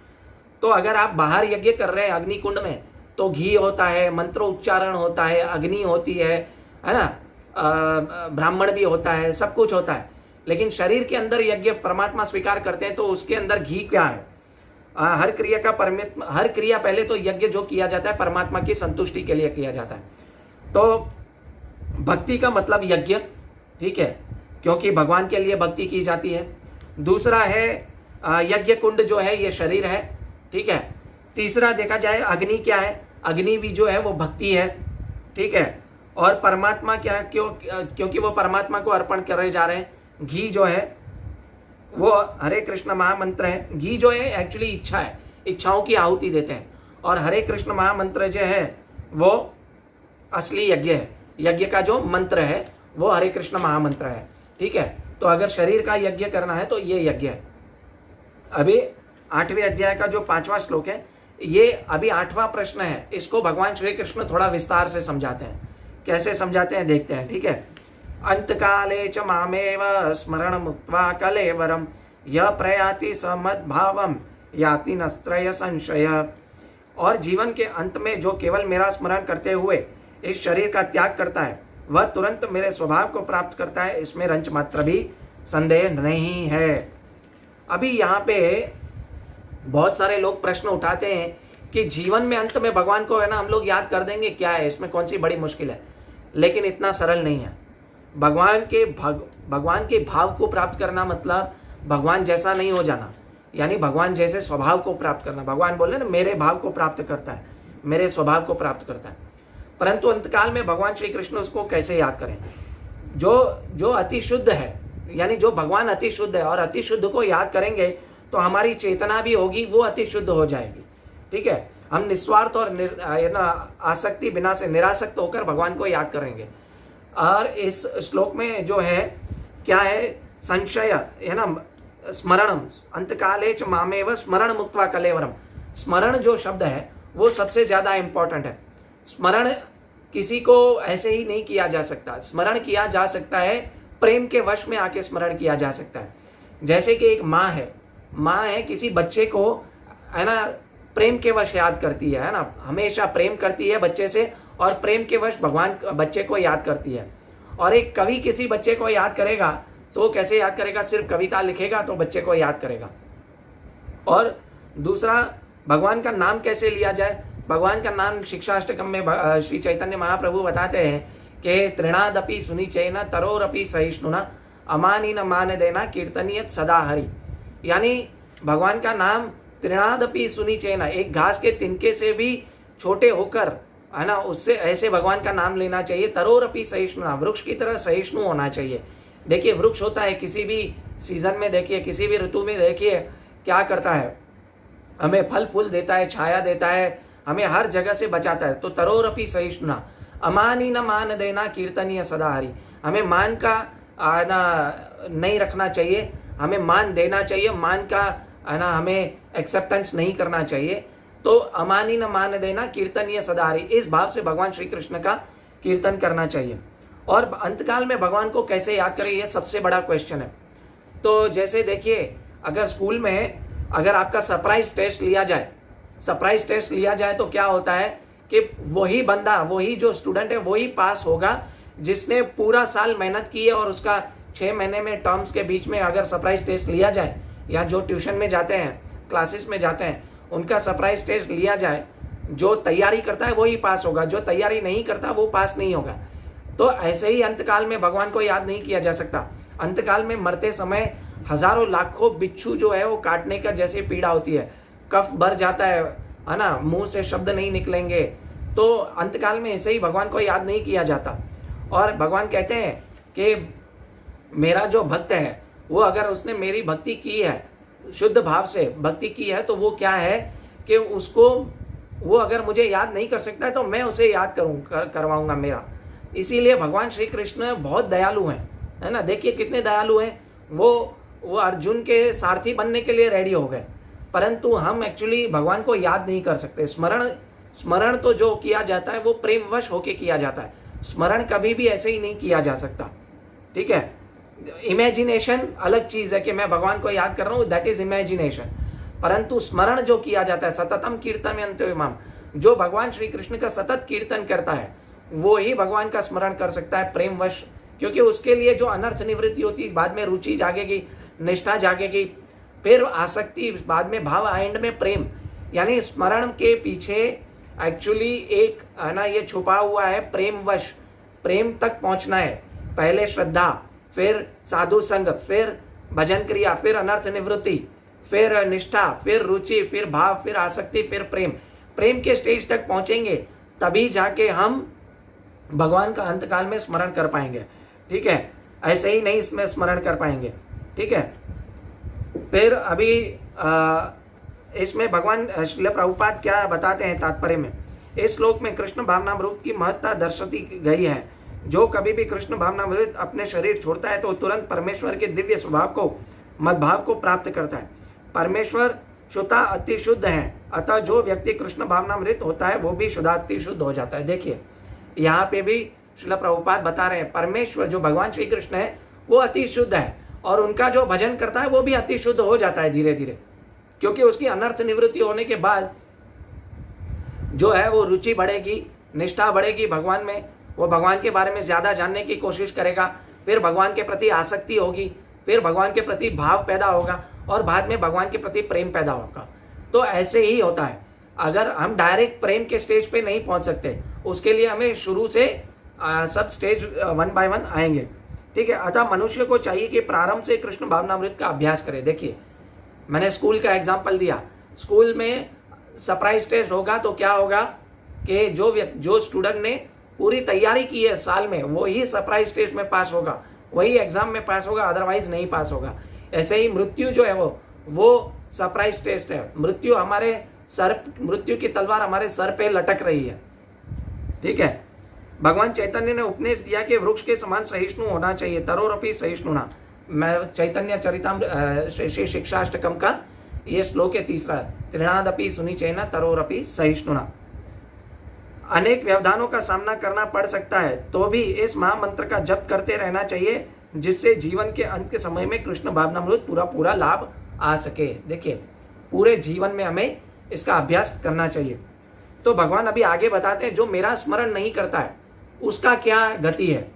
तो अगर आप बाहर यज्ञ कर रहे हैं अग्निकुंड में, तो घी होता है, मंत्रोच्चारण होता है, अग्नि होती है ना, ब्राह्मण भी होता है, सब कुछ होता है। लेकिन शरीर के अंदर यज्ञ परमात्मा स्वीकार करते हैं तो उसके अंदर घी क्या है? हर क्रिया पहले तो यज्ञ जो किया जाता है परमात्मा की संतुष्टि के लिए किया जाता है। तो भक्ति का मतलब यज्ञ, ठीक है, क्योंकि भगवान के लिए भक्ति की जाती है। दूसरा है यज्ञ कुंड जो है ये शरीर है, ठीक है। तीसरा देखा जाए अग्नि क्या है? अग्नि भी जो है वो भक्ति है, ठीक है। और परमात्मा क्या है? क्योंकि वो परमात्मा को अर्पण करे जा रहे हैं। घी जो है वो हरे कृष्ण महामंत्र है। घी जो है एक्चुअली इच्छा है, इच्छाओं की आहुति देते हैं। और हरे कृष्ण महामंत्र जो है वो असली यज्ञ है। यज्ञ का जो मंत्र है वो हरे कृष्ण महामंत्र है, ठीक है। तो अगर शरीर का यज्ञ करना है तो ये यज्ञ है। अभी 8वें अध्याय का जो 5वां श्लोक है, ये अभी 8वां प्रश्न है। इसको भगवान श्री कृष्ण थोड़ा विस्तार से समझाते हैं। कैसे समझाते हैं देखते हैं, ठीक है। अंतकाले च मामेव स्मरण मुक्त्वा कलेवरम यह प्रयाति समद्भावम याति नस्त्रय संशय। और जीवन के अंत में जो केवल मेरा स्मरण करते हुए इस शरीर का त्याग करता है, वह तुरंत मेरे स्वभाव को प्राप्त करता है, इसमें रंच मात्र भी संदेह नहीं है। अभी यहाँ पे बहुत सारे लोग प्रश्न उठाते हैं कि जीवन में अंत में भगवान को है ना हम लोग याद कर देंगे, क्या है इसमें, कौन सी बड़ी मुश्किल है। लेकिन इतना सरल नहीं है। भगवान के भाव को प्राप्त करना मतलब भगवान जैसा नहीं हो जाना, यानी भगवान जैसे स्वभाव को प्राप्त करना। भगवान बोले ना मेरे भाव को प्राप्त करता है, मेरे स्वभाव को प्राप्त करता है। परंतु अंतकाल में भगवान श्री कृष्ण उसको कैसे याद करें? जो अति शुद्ध है, यानी जो भगवान अति शुद्ध है, और अति शुद्ध को याद करेंगे तो हमारी चेतना भी होगी, वो अति शुद्ध हो जाएगी, ठीक है। हम निस्वार्थ और आसक्ति बिना से निरासक्त होकर भगवान को याद करेंगे। और इस श्लोक में जो है क्या है? संशय है ना, स्मरणम अंतकाले च मामेव स्मरण मुक्त्वा कलेवरम। स्मरण जो शब्द है वो सबसे ज्यादा इंपॉर्टेंट है। स्मरण किसी को ऐसे ही नहीं किया जा सकता। स्मरण किया जा सकता है प्रेम के वश में आके स्मरण किया जा सकता है। जैसे कि एक माँ है किसी बच्चे को है ना प्रेम के वश याद करती है ना, हमेशा प्रेम करती है बच्चे से, और प्रेम के वश भगवान बच्चे को याद करती है। और एक कवि किसी बच्चे को याद करेगा तो कैसे याद करेगा? सिर्फ कविता लिखेगा तो बच्चे को याद करेगा। और दूसरा, भगवान का नाम कैसे लिया जाए? भगवान का नाम शिक्षाष्टकम में श्री चैतन्य महाप्रभु बताते हैं कि तृणादपि सुनिचैन तरोरपि सहिष्णुना अमानी न मान देना कीर्तनीय सदा हरि। यानी भगवान का नाम तृणादपि सुनिचैन, एक घास के तिनके से भी छोटे होकर है ना, उससे ऐसे भगवान का नाम लेना चाहिए। तरोरपि सहिष्णुना, वृक्ष की तरह सहिष्णु होना चाहिए। देखिए वृक्ष होता है किसी भी सीजन में, देखिए किसी भी ऋतु में देखिए क्या करता है, हमें फल फूल देता है, छाया देता है, हमें हर जगह से बचाता है। तो तरोरपि सहिष्णुना अमानी न मान देना कीर्तनीय सदा हरि। हमें मान का ना नहीं रखना चाहिए, हमें मान देना चाहिए, मान का है ना हमें एक्सेप्टेंस नहीं करना चाहिए। तो अमानी न मान देना कीर्तनीय सदा हरि, इस भाव से भगवान श्री कृष्ण का कीर्तन करना चाहिए। और अंतकाल में भगवान को कैसे याद करें, यह सबसे बड़ा क्वेश्चन है। तो जैसे देखिए अगर स्कूल में अगर आपका सरप्राइज टेस्ट लिया जाए तो क्या होता है कि वही बंदा, वही जो स्टूडेंट है वही पास होगा जिसने पूरा साल मेहनत की है। और उसका 6 महीने में टर्म्स के बीच में अगर सरप्राइज टेस्ट लिया जाए, या जो ट्यूशन में जाते हैं, क्लासेस में जाते हैं, उनका सरप्राइज टेस्ट लिया जाए, जो तैयारी करता है वही पास होगा, जो तैयारी नहीं करता वो पास नहीं होगा। तो ऐसे ही अंतकाल में भगवान को याद नहीं किया जा सकता। अंतकाल में मरते समय हजारों लाखों बिच्छू जो है वो काटने का जैसे पीड़ा होती है, कफ भर जाता है ना, मुंह से शब्द नहीं निकलेंगे। तो अंतकाल में ऐसे ही भगवान को याद नहीं किया जाता। और भगवान कहते हैं कि मेरा जो भक्त है वो अगर उसने मेरी भक्ति की है, शुद्ध भाव से भक्ति की है, तो वो क्या है कि उसको वो अगर मुझे याद नहीं कर सकता है तो मैं उसे याद करवाऊंगा मेरा। इसीलिए भगवान श्री कृष्ण बहुत दयालु हैं, है ना। देखिए कितने दयालु हैं। वो अर्जुन के सारथी बनने के लिए रेडी हो गए, परंतु हम एक्चुअली भगवान को याद नहीं कर सकते। स्मरण तो जो किया जाता है वो प्रेमवश होके किया जाता है। स्मरण कभी भी ऐसे ही नहीं किया जा सकता, ठीक है। इमेजिनेशन अलग चीज है कि मैं भगवान को याद कर रहा हूँ, दैट इज इमेजिनेशन। परंतु स्मरण जो किया जाता है, सततम कीर्तन इमाम, जो भगवान श्री कृष्ण का सतत कीर्तन करता है वो ही भगवान का स्मरण कर सकता है प्रेमवश, क्योंकि उसके लिए जो अनर्थ निवृत्ति होती है, बाद में रुचि जागेगी, निष्ठा जागेगी, फिर आसक्ति, बाद में भाव, एंड में प्रेम। यानी स्मरण के पीछे एक्चुअली एक है ना ये छुपा हुआ है प्रेमवश। प्रेम तक पहुंचना है, पहले श्रद्धा, फिर साधु संग, फिर भजन क्रिया, फिर अनर्थ निवृत्ति, फिर निष्ठा, फिर रुचि, फिर भाव, फिर आसक्ति, फिर प्रेम। प्रेम के स्टेज तक पहुंचेंगे तभी जाके हम भगवान का अंतकाल में स्मरण कर पाएंगे, ठीक है। ऐसे ही नहीं इसमें स्मरण कर पाएंगे, ठीक है। फिर अभी इसमें भगवान श्रील प्रभुपाद क्या बताते हैं तात्पर्य में। इस श्लोक में कृष्ण भावनामृत की महत्ता दर्शाती गई है। जो कभी भी कृष्ण भावनामृत अपने शरीर छोड़ता है तो तुरंत परमेश्वर के दिव्य स्वभाव को, मदभाव को प्राप्त करता है। परमेश्वर शुद्धा अति शुद्ध है, अतः जो व्यक्ति कृष्ण भावनामृत होता है वो भी शुद्धाति शुद्ध हो जाता है। देखिए यहाँ पे भी श्रील प्रभुपाद बता रहे हैं, परमेश्वर जो भगवान श्री कृष्ण है वो अति शुद्ध है, और उनका जो भजन करता है वो भी अति शुद्ध हो जाता है धीरे धीरे, क्योंकि उसकी अनर्थ निवृत्ति होने के बाद जो है वो रुचि बढ़ेगी, निष्ठा बढ़ेगी भगवान में, वो भगवान के बारे में ज्यादा जानने की कोशिश करेगा, फिर भगवान के प्रति आसक्ति होगी, फिर भगवान के प्रति भाव पैदा होगा, और बाद में भगवान के प्रति प्रेम पैदा होगा। तो ऐसे ही होता है। अगर हम डायरेक्ट प्रेम के स्टेज पे नहीं पहुंच सकते, उसके लिए हमें शुरू से सब स्टेज 1 बाय 1 आएंगे, ठीक है। अतः मनुष्य को चाहिए कि प्रारंभ से कृष्ण भावनामृत का अभ्यास करे। देखिए मैंने स्कूल का एग्जाम्पल दिया, स्कूल में सरप्राइज टेस्ट होगा तो क्या होगा कि जो स्टूडेंट ने पूरी तैयारी की है साल में, वो ही सरप्राइज टेस्ट में पास होगा, वही एग्जाम में पास होगा, अदरवाइज नहीं पास होगा। ऐसे ही मृत्यु जो है वो सरप्राइज टेस्ट है। मृत्यु की तलवार हमारे सर पे लटक रही है, ठीक है। भगवान चैतन्य ने उपदेश दिया कि वृक्ष के समान सहिष्णु होना चाहिए, तरोरपि सहिष्णुना। मैं चैतन्य चरितामृत श्री शिक्षाष्टकम का ये श्लोक है 3, त्रिणादपि सुनिचैन तरोरपि सहिष्णुना। अनेक व्यवधानों का सामना करना पड़ सकता है तो भी इस महामंत्र का जप करते रहना चाहिए, जिससे जीवन के अंत के समय में कृष्ण भावनामृत पूरा लाभ आ सके। देखिए पूरे जीवन में हमें इसका अभ्यास करना चाहिए। तो भगवान अभी आगे बताते हैं जो मेरा स्मरण नहीं करता है उसका क्या गति है।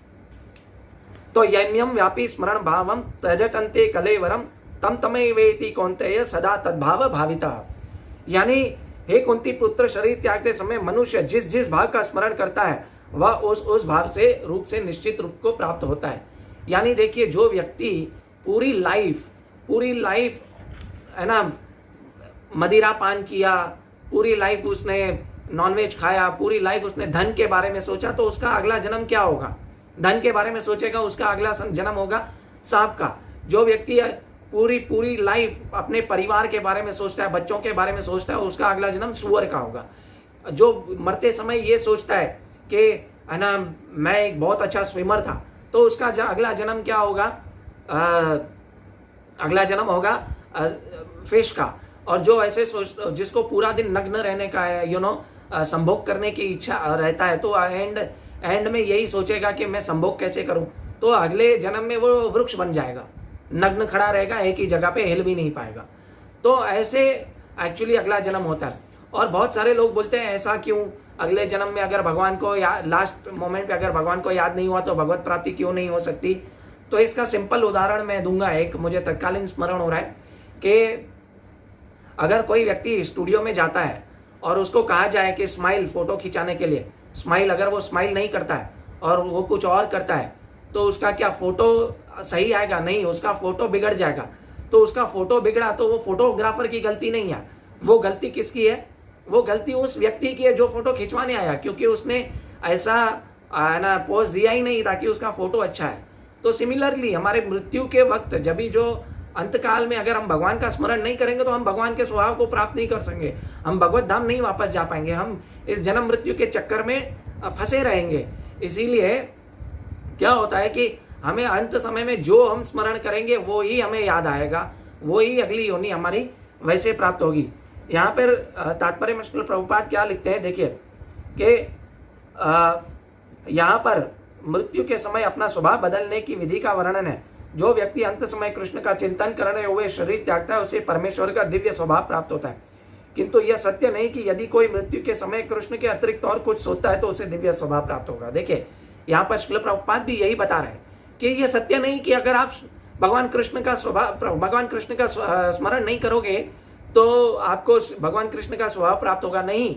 तो यम्यम व्यापी स्मरण भावम त्यजतन्ते कलेवरम तम तमेवेति कौन्तेय सदा तद्भाव भाविता। यानी हे कुंती पुत्र, शरीर त्यागते समय मनुष्य जिस भाव का स्मरण करता है वह उस भाव से रूप से निश्चित रूप को प्राप्त होता है। यानी देखिए जो व्यक्ति पूरी लाइफ है ना मदिरा पान किया, पूरी लाइफ उसने नॉनवेज खाया, पूरी लाइफ उसने धन के बारे में सोचा, तो उसका अगला जन्म क्या होगा? धन के बारे में सोचेगा, उसका अगला जन्म होगा सांप का। जो व्यक्ति पूरी लाइफ अपने परिवार के बारे में सोचता है, बच्चों के बारे में सोचता है, उसका अगला जन्म सुअर का होगा। जो मरते समय ये सोचता है कि है ना मैं एक बहुत अच्छा स्विमर था, तो उसका अगला जन्म क्या होगा? अगला जन्म होगा फिश का। और जो ऐसे जिसको पूरा दिन नग्न रहने का है, संभोग करने की इच्छा रहता है, तो एंड में यही सोचेगा कि मैं संभोग कैसे करूं, तो अगले जन्म में वो वृक्ष बन जाएगा, नग्न खड़ा रहेगा एक ही जगह पे, हिल भी नहीं पाएगा। तो ऐसे एक्चुअली अगला जन्म होता है। और बहुत सारे लोग बोलते हैं ऐसा क्यों, अगले जन्म में अगर भगवान को लास्ट मोमेंट पे अगर भगवान को याद नहीं हुआ तो भगवत प्राप्ति क्यों नहीं हो सकती? तो इसका सिंपल उदाहरण मैं दूंगा। एक मुझे तत्कालीन स्मरण हो रहा है कि अगर कोई व्यक्ति स्टूडियो में जाता है और उसको कहा जाए कि स्माइल फोटो खिंचाने के लिए, स्माइल, अगर वो स्माइल नहीं करता है और वो कुछ और करता है तो उसका क्या फोटो सही आएगा? नहीं, उसका फोटो बिगड़ जाएगा। तो उसका फोटो बिगड़ा तो वो फोटोग्राफर की गलती नहीं है, वो गलती किसकी है? वो गलती उस व्यक्ति की है जो फोटो खिंचवाने आया, क्योंकि उसने ऐसा ना पोज दिया ही नहीं ताकि उसका फोटो अच्छा है। तो सिमिलरली हमारे मृत्यु के वक्त जब भी जो अंतकाल में अगर हम भगवान का स्मरण नहीं करेंगे तो हम भगवान के स्वभाव को प्राप्त नहीं कर सकेंगे, हम भगवत धाम नहीं वापस जा पाएंगे, हम इस जन्म मृत्यु के चक्कर में फंसे रहेंगे। इसीलिए क्या होता है कि हमें अंत समय में जो हम स्मरण करेंगे वो ही हमें याद आएगा, वो ही अगली योनि हमारी वैसे प्राप्त होगी। यहाँ पर तात्पर्य में श्रील प्रभुपाद क्या लिखते हैं, देखिए कि यहाँ पर मृत्यु के समय अपना स्वभाव बदलने की विधि का वर्णन है। जो व्यक्ति अंत समय कृष्ण का चिंतन करने हुए शरीर त्यागता है उसे परमेश्वर का दिव्य स्वभाव प्राप्त होता है। किंतु यह सत्य नहीं कि यदि कोई मृत्यु के समय कृष्ण के अतिरिक्त और कुछ सोचता है तो उसे दिव्य स्वभाव प्राप्त होगा। देखिए यहाँ पर श्रील प्रभुपाद भी यही बता रहे हैं कि यह सत्य नहीं कि अगर आप भगवान कृष्ण का स्मरण नहीं करोगे तो आपको भगवान कृष्ण का स्वभाव प्राप्त होगा। नहीं,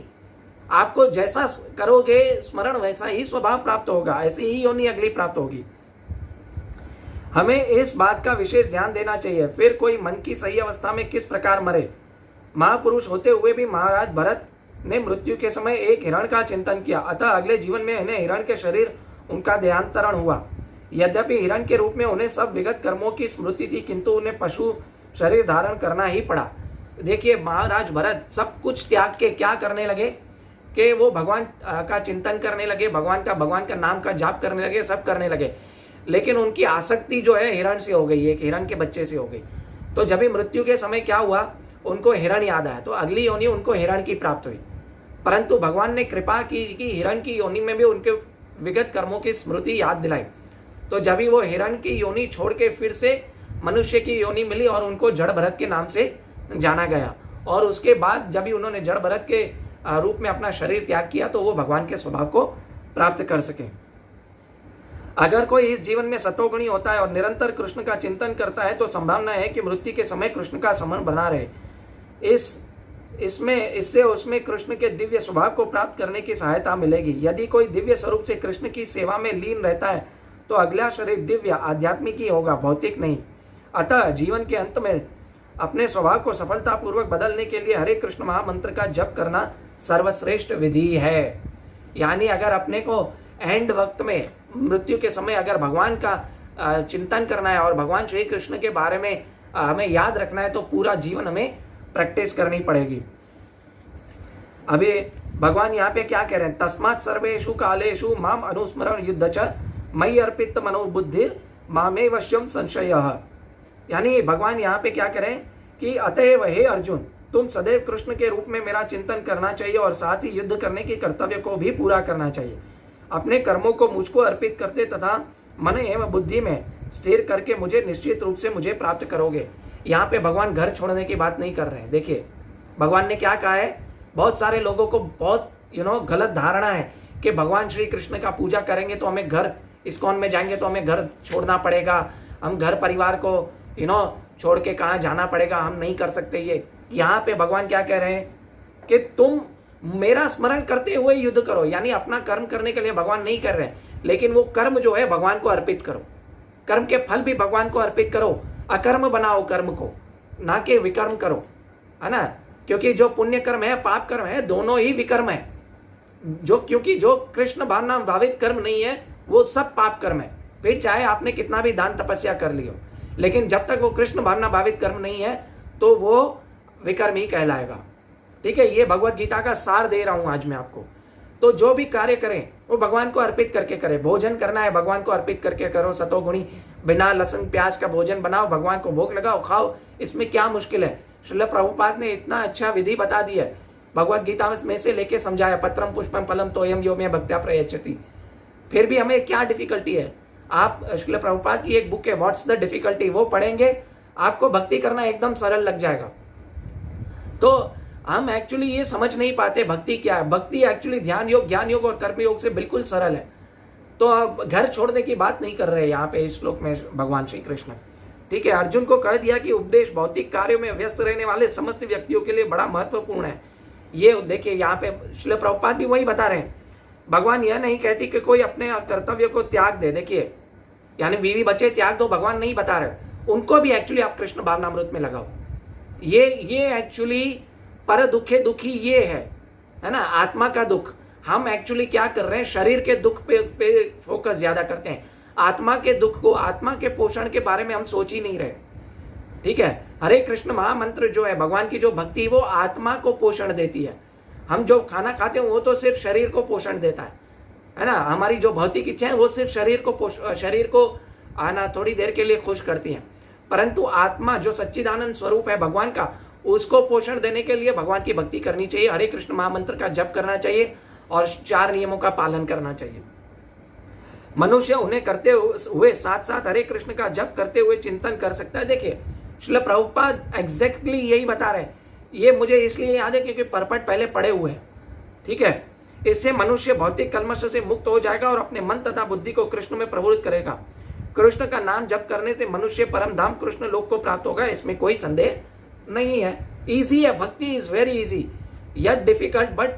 आपको जैसा करोगे स्मरण वैसा ही स्वभाव प्राप्त होगा, ऐसी ही योनि अगली प्राप्त होगी। हमें इस बात का विशेष ध्यान देना चाहिए। फिर कोई मन की सही अवस्था में किस प्रकार मरे। महापुरुष होते हुए भी महाराज भरत ने मृत्यु के समय एक हिरण का चिंतन किया, अतः अगले जीवन में इन्हें हिरण के शरीर उनका देहांतरण हुआ। यद्यपि हिरण के रूप में उन्हें सब विगत कर्मों की स्मृति थी, किंतु उन्हें पशु शरीर धारण करना ही पड़ा। देखिए महाराज भरत सब कुछ त्याग के क्या करने लगे कि वो भगवान का चिंतन करने लगे, भगवान का नाम का जाप करने लगे, सब करने लगे, लेकिन उनकी आसक्ति जो है हिरण से हो गई, एक हिरण के बच्चे से हो गई। तो जब भी मृत्यु के समय क्या हुआ, उनको हिरण याद आया, तो अगली योनि उनको हिरण की प्राप्त हुई। परंतु भगवान ने कृपा की कि हिरण की योनि में भी उनके विगत कर्मों की स्मृति याद दिलाई। तो जब भी वो हिरण की योनि छोड़ के फिर से मनुष्य की योनि मिली और उनको जड़ भरत के नाम से जाना गया। और उसके बाद जब भी उन्होंने जड़ भरत के रूप में अपना शरीर त्याग किया तो वो भगवान के स्वभाव को प्राप्त कर सके। अगर कोई इस जीवन में सतोगुणी होता है और निरंतर कृष्ण का चिंतन करता है तो संभावना है कि मृत्यु के समय कृष्ण का स्मरण बना रहे। इससे उसमें कृष्ण के दिव्य स्वभाव को प्राप्त करने की सहायता मिलेगी। यदि कोई दिव्य स्वरूप से कृष्ण की सेवा में लीन रहता है तो अगला शरीर दिव्य आध्यात्मिक ही होगा, भौतिक नहीं। अतः जीवन के अंत में अपने स्वभाव को सफलतापूर्वक बदलने के लिए हरे कृष्ण महामंत्र का जप करना सर्वश्रेष्ठ विधि है। यानी अगर अपने को एंड वक्त में मृत्यु के समय अगर भगवान का चिंतन करना है और भगवान श्री कृष्ण के बारे में हमें याद रखना है तो पूरा जीवन हमें प्रैक्टिस करनी पड़ेगी। अभी भगवान यहाँ पे क्या कह रहे हैं, तस्मात् सर्वेषु कालेषु माम अनुस्मरण युद्ध च मयि अर्पित मनोबुद्धिर मामे वश्यम संशयः। यानी भगवान यहाँ पे क्या कह रहे हैं कि अतएव हे अर्जुन, तुम सदैव कृष्ण के रूप में मेरा चिंतन करना चाहिए और साथ ही युद्ध करने के कर्तव्य को भी पूरा करना चाहिए। अपने कर्मों को मुझको अर्पित करते तथा मन एवं बुद्धि में स्थिर करके मुझे निश्चित रूप से मुझे प्राप्त करोगे। यहाँ पे भगवान घर छोड़ने की बात नहीं कर रहे हैं। देखिए भगवान ने क्या कहा है, बहुत सारे लोगों को बहुत गलत धारणा है कि भगवान श्री कृष्ण का पूजा करेंगे तो हमें घर, इस्कॉन में जाएंगे तो हमें घर छोड़ना पड़ेगा, हम घर परिवार को छोड़ के कहाँ जाना पड़ेगा, हम नहीं कर सकते ये। यहाँ पे भगवान क्या कह रहे हैं कि तुम मेरा स्मरण करते हुए युद्ध करो। यानी अपना कर्म करने के लिए भगवान नहीं कर रहे हैं, लेकिन वो कर्म जो है भगवान को अर्पित करो, कर्म के फल भी भगवान को अर्पित करो, अकर्म बनाओ कर्म को, ना कि विकर्म करो, है ना। क्योंकि जो पुण्य कर्म है पाप कर्म है दोनों ही विकर्म है। क्योंकि जो कृष्ण भावना भावित कर्म नहीं है वो सब पाप कर्म है। फिर चाहे आपने कितना भी दान तपस्या कर लियो, लेकिन जब तक वो कृष्ण भावना भावित कर्म नहीं है तो वो विकर्म ही कहलाएगा। ठीक है, ये भगवत गीता का सार दे रहा हूं आज मैं आपको। तो जो भी कार्य करें वो भगवान को अर्पित करके करें। भोजन करना है भगवान को अर्पित करके करो, सतोगुणी बिना लहसुन प्याज का भोजन बनाओ, भगवान को भोग लगाओ, खाओ, इसमें क्या मुश्किल है। श्रील प्रभुपाद ने इतना अच्छा विधि बता दी है भगवत गीता में से लेके समझाया, पत्रम पुष्पम फलम तोयम यो में भक्त्या प्रयच्छति। फिर भी हमें क्या डिफिकल्टी है, आप श्रील प्रभुपाद की एक बुक है व्हाट्स द डिफिकल्टी, वो पढ़ेंगे आपको भक्ति करना एकदम सरल लग जाएगा। तो हम एक्चुअली ये समझ नहीं पाते भक्ति क्या है। भक्ति एक्चुअली ध्यान योग, ज्ञान योग और कर्म योग से बिल्कुल सरल है। तो अब घर छोड़ने की बात नहीं कर रहे यहाँ पे इस श्लोक में भगवान श्री कृष्ण। ठीक है, अर्जुन को कह दिया कि उपदेश भौतिक कार्यों में व्यस्त रहने वाले समस्त व्यक्तियों के लिए बड़ा महत्वपूर्ण है। ये देखिए यहाँ पे श्रील प्रभुपाद भी वही बता रहे हैं। भगवान यह नहीं कहती कि कोई अपने कर्तव्य को त्याग दे। देखिए यानी बीवी बच्चे त्याग दो, भगवान नहीं बता रहे, उनको भी एक्चुअली आप कृष्ण भावनामृत में लगाओ। ये एक्चुअली पर दुखे दुखी ये है ना, आत्मा का दुख। हम एक्चुअली क्या कर रहे हैं, शरीर के दुख पे फोकस ज्यादा करते हैं, आत्मा के दुख को, आत्मा के पोषण के बारे में हम सोच ही नहीं रहे। ठीक है, हरे कृष्ण महामंत्र जो है, भगवान की जो भक्ति वो आत्मा को पोषण देती है। हम जो खाना खाते हैं वो तो सिर्फ शरीर को पोषण देता है है ना, हमारी जो भौतिक इच्छाएं वो सिर्फ शरीर को आना थोड़ी देर के लिए खुश करती हैं, परंतु आत्मा जो सच्चिदानंद स्वरूप है भगवान का, उसको पोषण देने के लिए भगवान की भक्ति करनी चाहिए, हरे कृष्ण महामंत्र का जप करना चाहिए और 4 नियमों का पालन करना चाहिए। मनुष्य उन्हें करते हुए साथ साथ हरे कृष्ण का जप करते हुए चिंतन कर सकता है। देखिए श्रील प्रभुपाद एग्जैक्टली यही बता रहे हैं। ये मुझे इसलिए याद है क्योंकि परपट पहले पढ़े हुए हैं, ठीक है। इससे मनुष्य भौतिक कल्मश से मुक्त हो जाएगा और अपने मन तथा बुद्धि को कृष्ण में प्रवृत्त करेगा। कृष्ण का नाम जप करने से मनुष्य परम धाम कृष्ण लोक को प्राप्त होगा, इसमें कोई संदेह नहीं है। इजी है, भक्ति is very easy, yet difficult but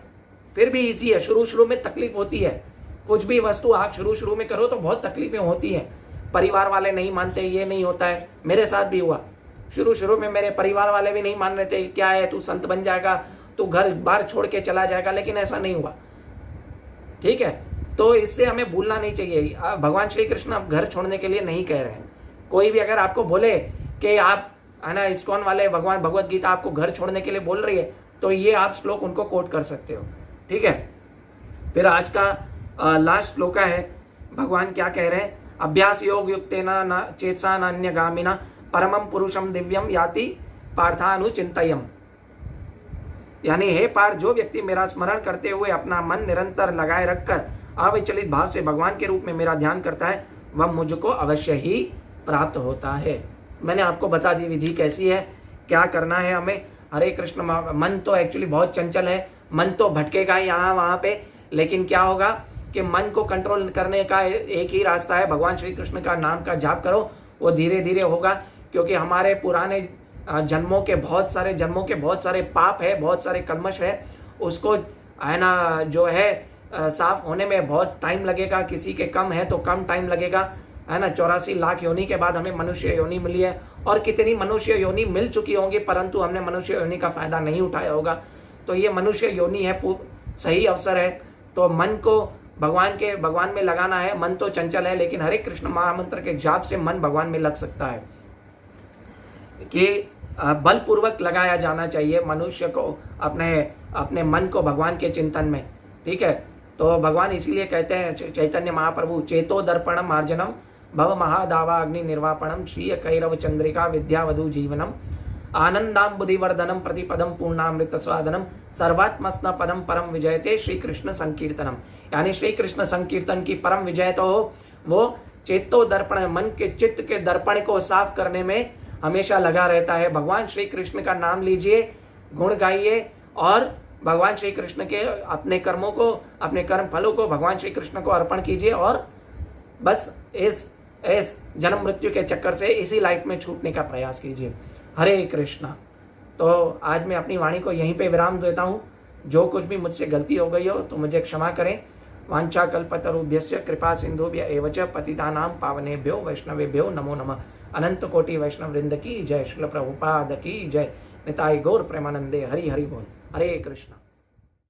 फिर भी इजी है। शुरू में तकलीफ होती है, कुछ भी वस्तु आप शुरू में करो तो बहुत तकलीफें होती हैं, परिवार वाले नहीं मानते, ये नहीं होता है। मेरे साथ भी हुआ, शुरू में मेरे परिवार वाले भी नहीं मान रहे थे, क्या है तू संत बन जाएगा, तू घर बार छोड़ के चला जाएगा, लेकिन ऐसा नहीं हुआ, ठीक है। तो इससे हमें भूलना नहीं चाहिए। भगवान श्री कृष्ण अब घर छोड़ने के लिए नहीं कह रहे हैं। कोई भी अगर आपको बोले कि आप है ना इस्कॉन वाले भगवान भगवत गीता आपको घर छोड़ने के लिए बोल रही है, तो ये आप श्लोक उनको कोट कर सकते हो, ठीक है। फिर आज का लास्ट श्लोक है, भगवान क्या कह रहे हैं, अभ्यास योग युक्तेन चेतसा नान्यगामिना परमम पुरुषम दिव्यम याति पार्थानुचिंतयम। यानी हे पार्थ, जो व्यक्ति मेरा स्मरण करते हुए अपना मन निरंतर लगाए रखकर अविचलित भाव से भगवान के रूप में मेरा ध्यान करता है, वह मुझको अवश्य ही प्राप्त होता है। मैंने आपको बता दी विधि कैसी है, क्या करना है हमें। हरे कृष्ण। मन तो एक्चुअली बहुत चंचल है, मन तो भटकेगा यहाँ वहाँ पे, लेकिन क्या होगा कि मन को कंट्रोल करने का एक ही रास्ता है, भगवान श्री कृष्ण का नाम का जाप करो। वो धीरे धीरे होगा, क्योंकि हमारे पुराने जन्मों के बहुत सारे पाप है, बहुत सारे कलमश है, उसको है ना जो है साफ होने में बहुत टाइम लगेगा। किसी के कम है तो कम टाइम लगेगा, है ना। 84 लाख योनि के बाद हमें मनुष्य योनि मिली है, और कितनी मनुष्य योनि मिल चुकी होंगी, परंतु हमने मनुष्य योनि का फायदा नहीं उठाया होगा। तो ये मनुष्य योनि है, सही अवसर है। तो मन को भगवान में लगाना है। मन तो चंचल है, लेकिन हरे कृष्ण महामंत्र के जाप से मन भगवान में लग सकता है, कि बलपूर्वक लगाया जाना चाहिए मनुष्य को अपने मन को भगवान के चिंतन में, ठीक है। तो भगवान इसीलिए कहते हैं चैतन्य महाप्रभु, चेतो दर्पणम मार्जनम भव महादावा अग्नि निर्वापणम श्रीय कैरव चंद्रिका विद्यावधु जीवनम आनंदाम बुद्धिवर्धनम प्रतिपदम पूर्णामृत स्वादनम सर्वात्मस्न पदम परम विजयते श्री कृष्ण संकीर्तनम। यानी श्री कृष्ण संकीर्तन की परम विजय तो हो, वो चेतो दर्पण, मन के चित्त के दर्पण को साफ करने में हमेशा लगा रहता है। भगवान श्री कृष्ण का नाम लीजिए, गुण गाइए, और भगवान श्री कृष्ण के अपने कर्मों को, अपने कर्म फलों को भगवान श्री कृष्ण को अर्पण कीजिए, और बस इस जन्म मृत्यु के चक्कर से इसी लाइफ में छूटने का प्रयास कीजिए। हरे कृष्णा। तो आज मैं अपनी वाणी को यहीं पे विराम देता हूँ। जो कुछ भी मुझसे गलती हो गई हो तो मुझे क्षमा करें। वांछा कल्पतरुभ्यस्य कृपा सिंधुभ्य एव च पतितानां पावनेभ्यो वैष्णवेभ्यो नमो नमः। अनंत कोटि वैष्णव वृंद की जय। श्रील प्रभुपाद की जय। निताई गौर प्रेमानंदे। हरि हरि बोल। हरे कृष्णा।